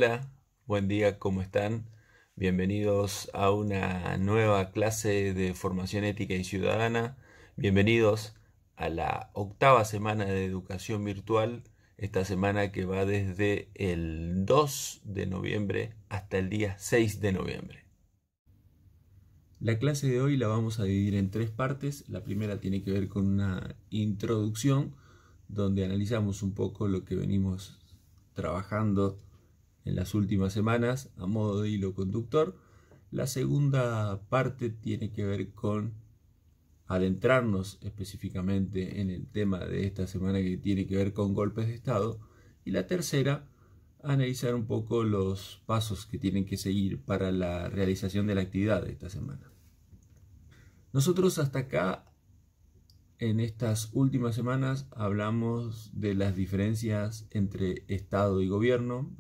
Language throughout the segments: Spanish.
Hola, buen día, ¿cómo están? Bienvenidos a una nueva clase de formación ética y ciudadana. Bienvenidos a la octava semana de educación virtual, esta semana que va desde el 2 de noviembre hasta el día 6 de noviembre. La clase de hoy la vamos a dividir en tres partes. La primera tiene que ver con una introducción, donde analizamos un poco lo que venimos trabajando en las últimas semanas a modo de hilo conductor. La segunda parte tiene que ver con adentrarnos específicamente en el tema de esta semana, que tiene que ver con golpes de Estado. Y la tercera, analizar un poco los pasos que tienen que seguir para la realización de la actividad de esta semana. Nosotros hasta acá, en estas últimas semanas, hablamos de las diferencias entre Estado y gobierno,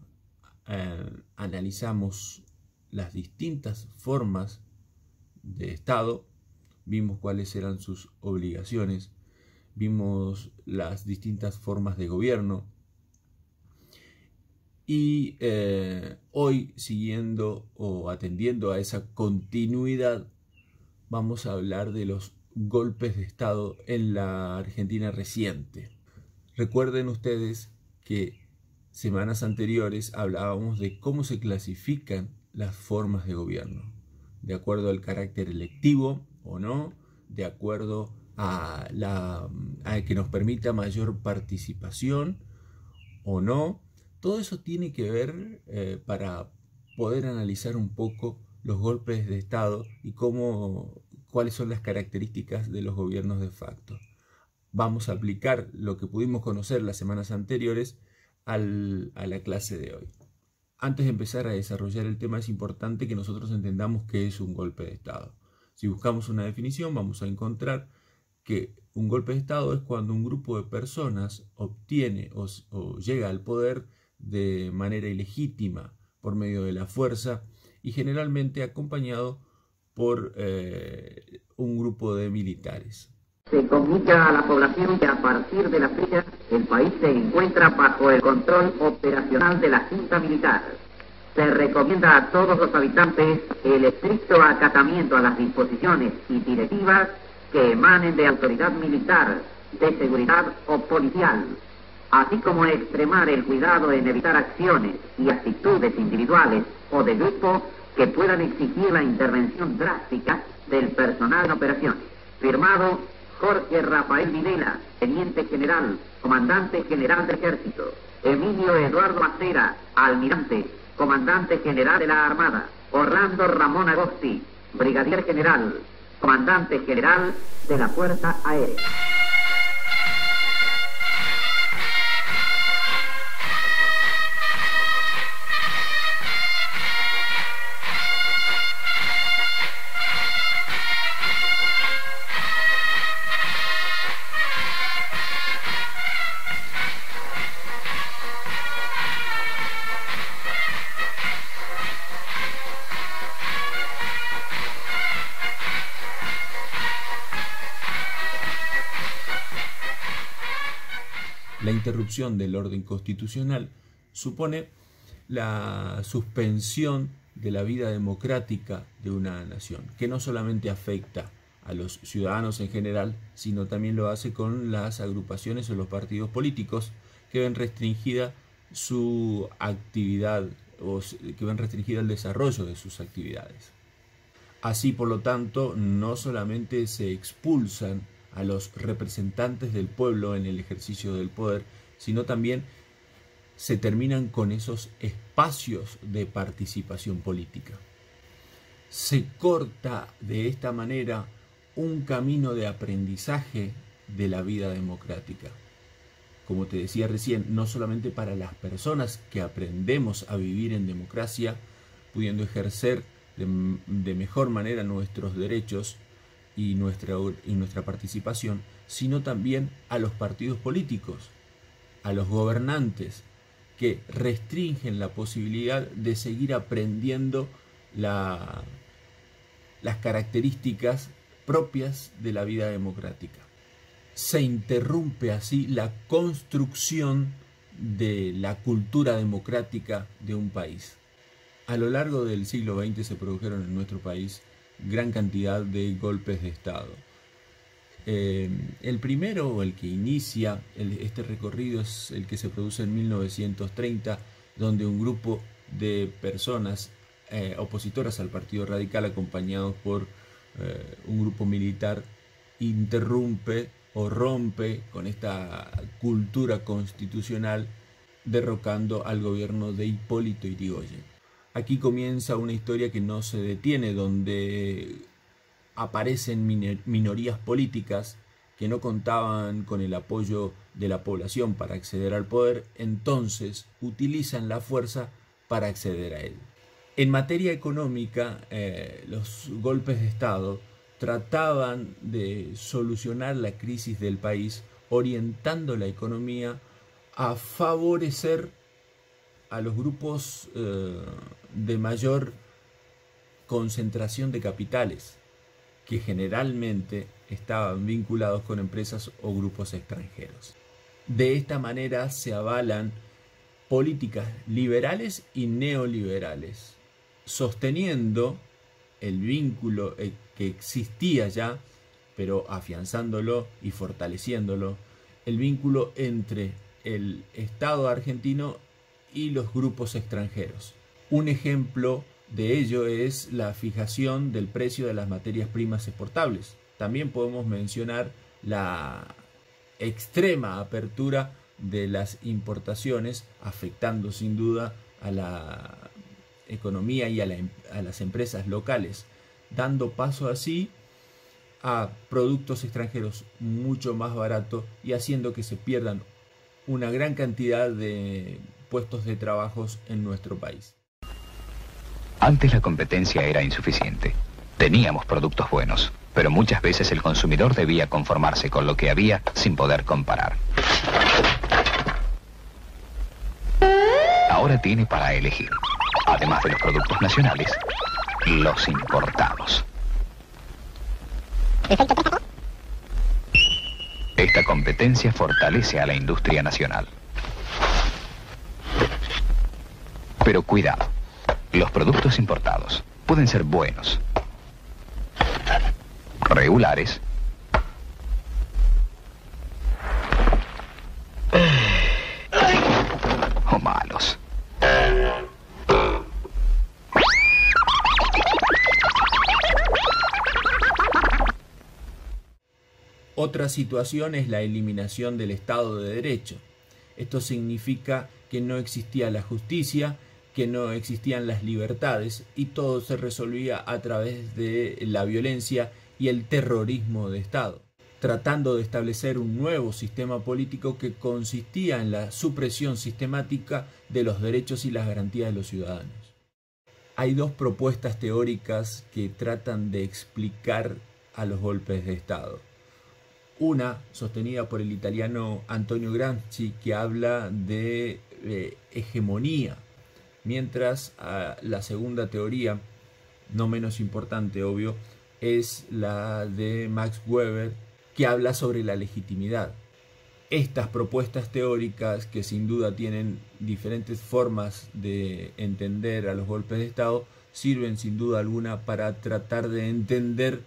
analizamos las distintas formas de Estado, vimos cuáles eran sus obligaciones, vimos las distintas formas de gobierno, y hoy, siguiendo o atendiendo a esa continuidad, vamos a hablar de los golpes de Estado en la Argentina reciente. Recuerden ustedes que semanas anteriores hablábamos de cómo se clasifican las formas de gobierno, de acuerdo al carácter electivo o no, de acuerdo a que nos permita mayor participación o no. Todo eso tiene que ver para poder analizar un poco los golpes de Estado y cuáles son las características de los gobiernos de facto. Vamos a aplicar lo que pudimos conocer las semanas anteriores a la clase de hoy. Antes de empezar a desarrollar el tema, es importante que nosotros entendamos qué es un golpe de Estado. Si buscamos una definición, vamos a encontrar que un golpe de Estado es cuando un grupo de personas obtiene o llega al poder de manera ilegítima por medio de la fuerza, y generalmente acompañado por un grupo de militares. Se comunica a la población que a partir de la fecha el país se encuentra bajo el control operacional de la Junta Militar. Se recomienda a todos los habitantes el estricto acatamiento a las disposiciones y directivas que emanen de autoridad militar, de seguridad o policial, así como extremar el cuidado en evitar acciones y actitudes individuales o de grupo que puedan exigir la intervención drástica del personal en operaciones. Firmado Jorge Rafael Videla, Teniente General, Comandante General del Ejército. Emilio Eduardo Macera, Almirante, Comandante General de la Armada. Orlando Ramón Agosti, Brigadier General, Comandante General de la Fuerza Aérea. La interrupción del orden constitucional supone la suspensión de la vida democrática de una nación, que no solamente afecta a los ciudadanos en general, sino también lo hace con las agrupaciones o los partidos políticos, que ven restringida su actividad o que ven restringida el desarrollo de sus actividades. Así, por lo tanto, no solamente se expulsan a los representantes del pueblo en el ejercicio del poder, sino también se terminan con esos espacios de participación política. Se corta de esta manera un camino de aprendizaje de la vida democrática. Como te decía recién, no solamente para las personas que aprendemos a vivir en democracia, pudiendo ejercer de mejor manera nuestros derechos y nuestra participación, sino también a los partidos políticos, a los gobernantes, que restringen la posibilidad de seguir aprendiendo las características propias de la vida democrática. Se interrumpe así la construcción de la cultura democrática de un país. A lo largo del siglo XX se produjeron en nuestro país gran cantidad de golpes de Estado. El primero, o el que inicia este recorrido, es el que se produce en 1930, donde un grupo de personas opositoras al Partido Radical, acompañados por un grupo militar, interrumpe o rompe con esta cultura constitucional, derrocando al gobierno de Hipólito Yrigoyen. Aquí comienza una historia que no se detiene, donde aparecen minorías políticas que no contaban con el apoyo de la población para acceder al poder, entonces utilizan la fuerza para acceder a él. En materia económica, los golpes de Estado trataban de solucionar la crisis del país, orientando la economía a favorecer a los grupos de mayor concentración de capitales, que generalmente estaban vinculados con empresas o grupos extranjeros. De esta manera se avalan políticas liberales y neoliberales, sosteniendo el vínculo que existía ya, pero afianzándolo y fortaleciéndolo, el vínculo entre el Estado argentino y los grupos extranjeros. Un ejemplo de ello es la fijación del precio de las materias primas exportables. También podemos mencionar la extrema apertura de las importaciones, afectando sin duda a la economía y a las empresas locales, dando paso así a productos extranjeros mucho más baratos y haciendo que se pierdan una gran cantidad de puestos de trabajo en nuestro país. Antes la competencia era insuficiente. Teníamos productos buenos, pero muchas veces el consumidor debía conformarse con lo que había sin poder comparar. Ahora tiene para elegir, además de los productos nacionales, los importados. Esta competencia fortalece a la industria nacional. Pero cuidado, los productos importados pueden ser buenos, regulares o malos. Otra situación es la eliminación del Estado de Derecho. Esto significa que no existía la justicia, que no existían las libertades y todo se resolvía a través de la violencia y el terrorismo de Estado, tratando de establecer un nuevo sistema político que consistía en la supresión sistemática de los derechos y las garantías de los ciudadanos. Hay dos propuestas teóricas que tratan de explicar a los golpes de Estado. Una, sostenida por el italiano Antonio Gramsci, que habla de hegemonía, mientras la segunda teoría, no menos importante, obvio, es la de Max Weber, que habla sobre la legitimidad. Estas propuestas teóricas, que sin duda tienen diferentes formas de entender a los golpes de Estado, sirven sin duda alguna para tratar de entender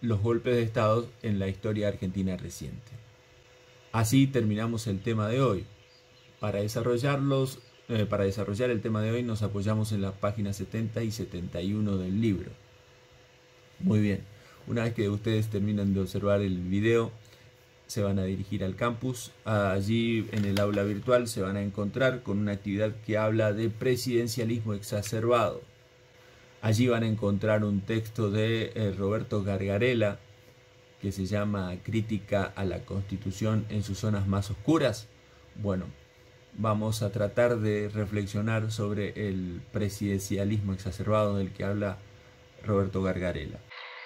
los golpes de Estado en la historia argentina reciente. Así terminamos el tema de hoy. Para desarrollar el tema de hoy nos apoyamos en las páginas 70 y 71 del libro. Muy bien, una vez que ustedes terminan de observar el video, se van a dirigir al campus. Allí en el aula virtual se van a encontrar con una actividad que habla de presidencialismo exacerbado. Allí van a encontrar un texto de Roberto Gargarella que se llama Crítica a la Constitución en sus zonas más oscuras. Bueno, vamos a tratar de reflexionar sobre el presidencialismo exacerbado del que habla Roberto Gargarella,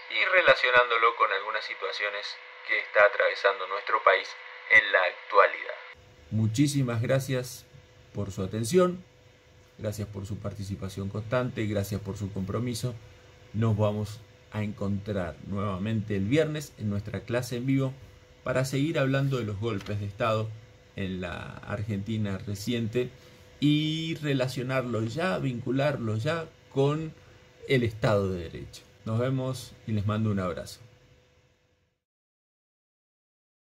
y relacionándolo con algunas situaciones que está atravesando nuestro país en la actualidad. Muchísimas gracias por su atención. Gracias por su participación constante, gracias por su compromiso. Nos vamos a encontrar nuevamente el viernes en nuestra clase en vivo para seguir hablando de los golpes de Estado en la Argentina reciente y relacionarlo ya, vincularlo ya con el Estado de Derecho. Nos vemos y les mando un abrazo.